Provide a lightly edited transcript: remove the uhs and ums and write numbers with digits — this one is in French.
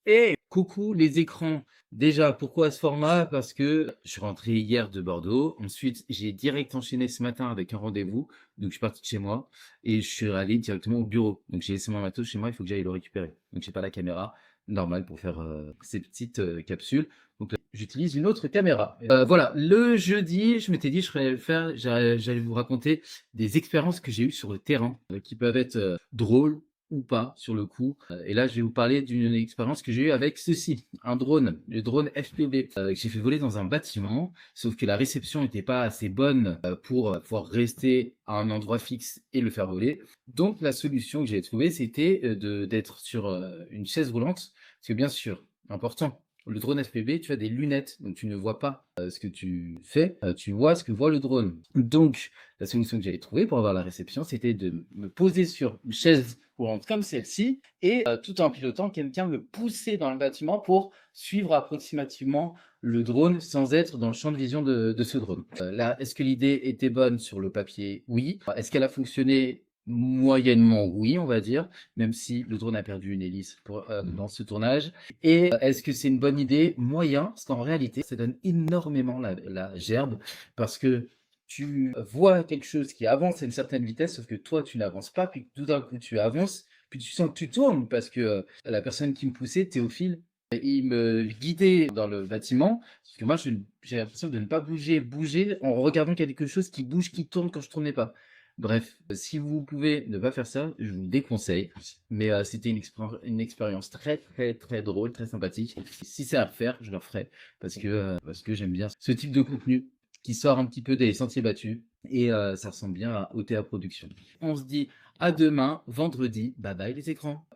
Et coucou les écrans. Déjà, pourquoi ce format? Parce que je suis rentré hier de Bordeaux. Ensuite, j'ai direct enchaîné ce matin avec un rendez-vous. Donc, je suis parti de chez moi et je suis allé directement au bureau. Donc, j'ai laissé mon matos chez moi. Il faut que j'aille le récupérer. Donc, j'ai pas la caméra normale pour faire ces petites capsules. Donc, là, j'utilise une autre caméra. Voilà. Le jeudi, je m'étais dit, j'allais vous raconter des expériences que j'ai eues sur le terrain qui peuvent être drôles ou pas sur le coup. Et là, je vais vous parler d'une expérience que j'ai eue avec ceci, un drone, le drone FPV, que j'ai fait voler dans un bâtiment, sauf que la réception n'était pas assez bonne pour pouvoir rester à un endroit fixe et le faire voler. Donc la solution que j'ai trouvée, c'était d'être sur une chaise roulante, parce que bien sûr, important, le drone FPV, tu as des lunettes, donc tu ne vois pas ce que tu fais, tu vois ce que voit le drone. Donc, la solution que j'avais trouvée pour avoir la réception, c'était de me poser sur une chaise roulante comme celle-ci et tout en pilotant, quelqu'un me poussait dans le bâtiment pour suivre approximativement le drone sans être dans le champ de vision de ce drone. Là, est-ce que l'idée était bonne sur le papier? Oui. Est-ce qu'elle a fonctionné? Moyennement oui, on va dire, même si le drone a perdu une hélice dans ce tournage. Et est-ce que c'est une bonne idée? Moyen, parce qu'en réalité, ça donne énormément la gerbe, parce que tu vois quelque chose qui avance à une certaine vitesse, sauf que toi, tu n'avances pas, puis tout d'un coup, tu avances, puis tu sens que tu tournes, parce que la personne qui me poussait, Théophile, il me guidait dans le bâtiment, parce que moi, j'ai l'impression de ne pas bouger en regardant quelque chose qui bouge, qui tourne quand je tournais pas. Bref, si vous pouvez ne pas faire ça, je vous le déconseille. Mais c'était une expérience très très très drôle, très sympathique. Si c'est à refaire, je le referai parce que j'aime bien ce type de contenu qui sort un petit peu des sentiers battus et ça ressemble bien à OTA Production. On se dit à demain, vendredi. Bye bye les écrans.